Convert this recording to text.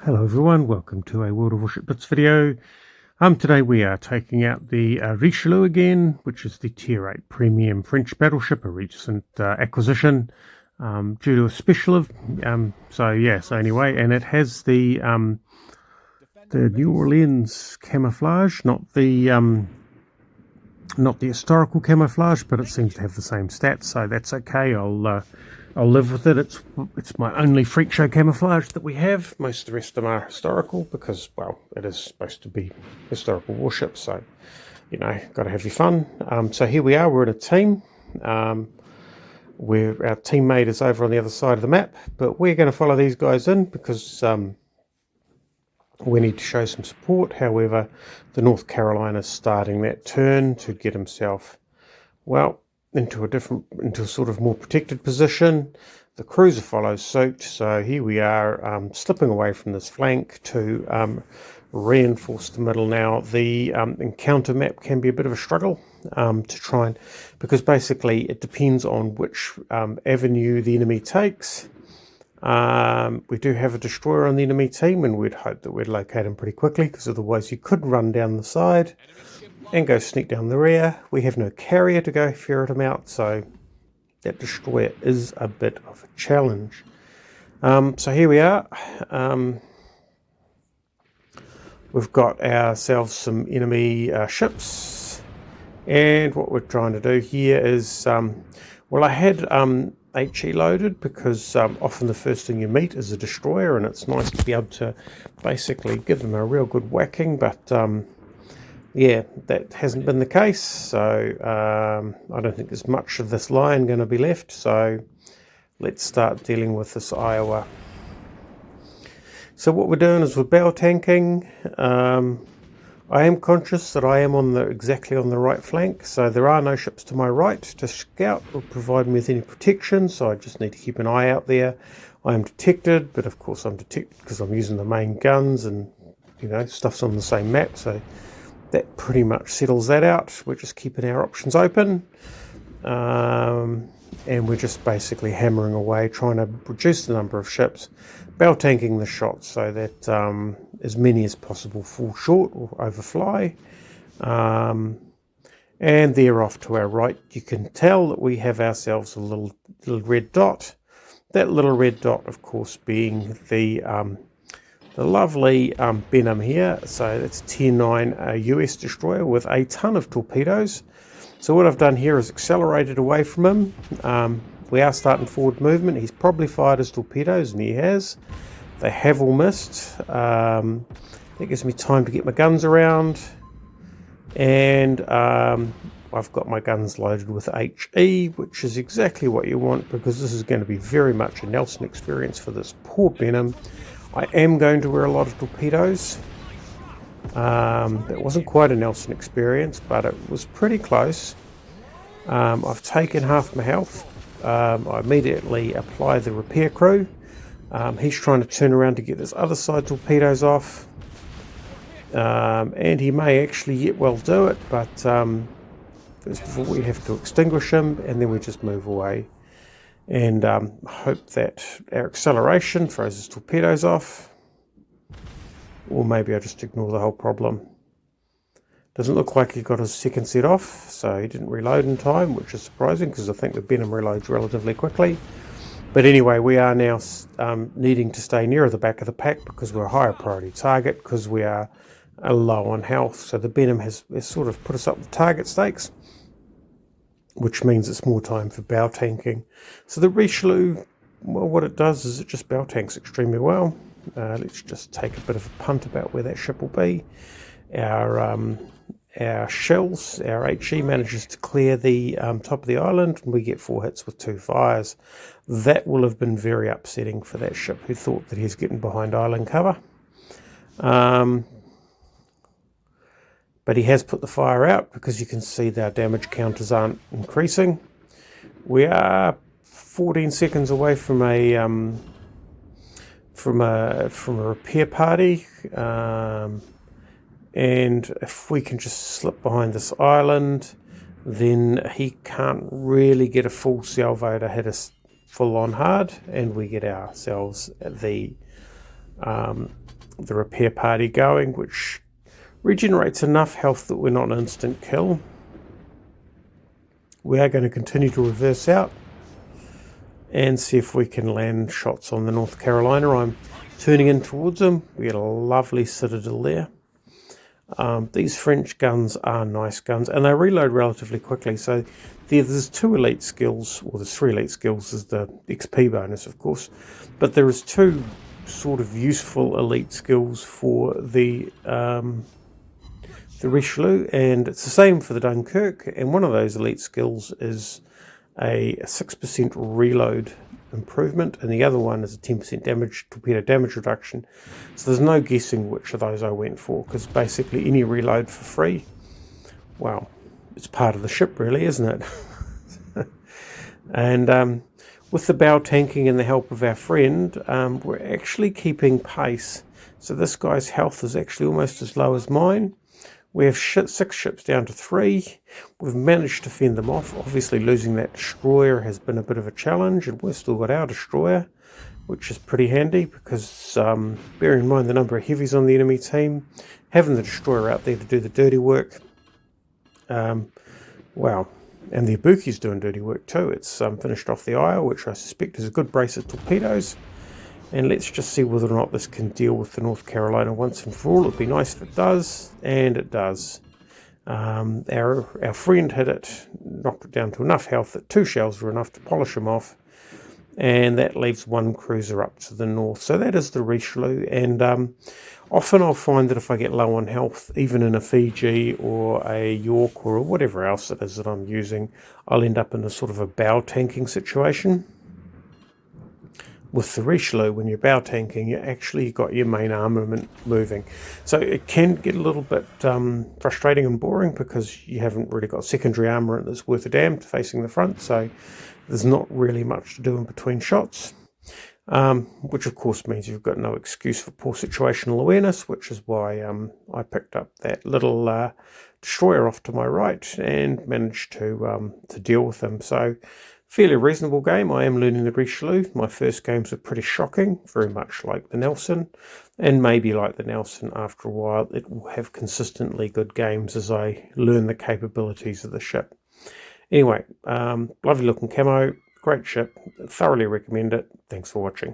Hello everyone, welcome to a World of Warship Blitz video. Today we are taking out the Richelieu again, which is the Tier 8 premium French battleship, a recent acquisition due to a special of, so anyway, and it has the New Orleans camouflage, not the historical camouflage, but it seems to have the same stats, so that's okay. I'll live with it. It's my only freak show camouflage that we have. Most of the rest of them are historical because, well, it is supposed to be historical warships, so, you know, got to have your fun. So here we are, we're in a team. Our teammate is over on the other side of the map, but we're going to follow these guys in because we need to show some support. However, the North Carolina's starting that turn to get himself, well, into a sort of more protected position. The cruiser follows suit, so here we are slipping away from this flank to reinforce the middle. Now the encounter map can be a bit of a struggle to try and, because basically it depends on which avenue the enemy takes. We do have a destroyer on the enemy team, and we'd hope that we'd locate him pretty quickly, because otherwise you could run down the side and go sneak down the rear. We have no carrier to go ferret him out, so that destroyer is a bit of a challenge. So here we are. We've got ourselves some enemy ships, and what we're trying to do here is, well, I had HE loaded because often the first thing you meet is a destroyer, and it's nice to be able to basically give them a real good whacking, but yeah, that hasn't been the case, so I don't think there's much of this line going to be left, so let's start dealing with this Iowa. So what we're doing is we're battle tanking. I am conscious that I am exactly on the right flank, so there are no ships to my right to scout or provide me with any protection, so I just need to keep an eye out there. I am detected, but of course I'm detected because I'm using the main guns, and you know, stuff's on the same map, so that pretty much settles that out. We're just keeping our options open, and we're just basically hammering away, trying to reduce the number of ships, battle tanking the shots so that as many as possible fall short or overfly. And there off to our right, you can tell that we have ourselves a little red dot. That little red dot, of course, being the lovely Benham here. So that's Tier 9 US destroyer with a ton of torpedoes. So what I've done here is accelerated away from him. We are starting forward movement. He's probably fired his torpedoes, and he has. They have all missed. That gives me time to get my guns around, and I've got my guns loaded with HE, which is exactly what you want, because this is going to be very much a Nelson experience for this poor Benham. I am going to wear a lot of torpedoes. It wasn't quite a Nelson experience, but it was pretty close. I've taken half my health. I immediately apply the repair crew. He's trying to turn around to get his other side torpedoes off. And he may actually yet well do it, but first of all we have to extinguish him, and then we just move away. And hope that our acceleration throws his torpedoes off, or maybe I just ignore the whole problem. Doesn't look like he got his second set off, so he didn't reload in time, which is surprising because I think the Benham reloads relatively quickly. But anyway, we are now needing to stay nearer the back of the pack because we're a higher priority target, because we are low on health. So the Benham has sort of put us up the target stakes, which means it's more time for bow tanking. So the Richelieu, well, what it does is it just bow tanks extremely well. Let's just take a bit of a punt about where that ship will be. Our shells, our HE manages to clear the top of the island, and we get 4 hits with 2 fires. That will have been very upsetting for that ship who thought that he's getting behind island cover. But he has put the fire out, because you can see that our damage counters aren't increasing. We are 14 seconds away from a repair party, and if we can just slip behind this island, then he can't really get a full salvo to hit us full on hard, and we get ourselves the the repair party going, which regenerates enough health that we're not an instant kill. We are going to continue to reverse out and see if we can land shots on the North Carolina. I'm turning in towards them. We get a lovely citadel there. These French guns are nice guns, and they reload relatively quickly. So there's 2 elite skills, or there's 3 elite skills. There's the XP bonus, of course, but there is 2 sort of useful elite skills for the Richelieu, and it's the same for the Dunkirk. And one of those elite skills is a 6% reload improvement, and the other one is a 10% torpedo damage reduction. So there's no guessing which of those I went for, because basically any reload for free, well, it's part of the ship really, isn't it? And with the bow tanking and the help of our friend, we're actually keeping pace. So this guy's health is actually almost as low as mine. We have 6 ships down to 3. We've managed to fend them off. Obviously losing that destroyer has been a bit of a challenge, and we've still got our destroyer, which is pretty handy because bearing in mind the number of heavies on the enemy team, having the destroyer out there to do the dirty work, wow. And the Ibuki's doing dirty work too. It's finished off the Isle, which I suspect is a good brace of torpedoes. And let's just see whether or not this can deal with the North Carolina once and for all. It'd be nice if it does, and it does. Our friend hit it, knocked it down to enough health that 2 shells were enough to polish him off, and that leaves 1 cruiser up to the north. So that is the Richelieu, and often I'll find that if I get low on health, even in a Fiji or a York or whatever else it is that I'm using, I'll end up in a sort of a bow tanking situation. With the Richelieu, when you're bow tanking, you actually got your main armament moving. So it can get a little bit frustrating and boring because you haven't really got secondary armament that's worth a damn facing the front. So there's not really much to do in between shots, which of course means you've got no excuse for poor situational awareness, which is why I picked up that little destroyer off to my right and managed to deal with them. So fairly reasonable game. I am learning the Richelieu. My first games are pretty shocking, very much like the Nelson, and maybe like the Nelson after a while. It will have consistently good games as I learn the capabilities of the ship. Anyway, lovely looking camo, great ship, thoroughly recommend it. Thanks for watching.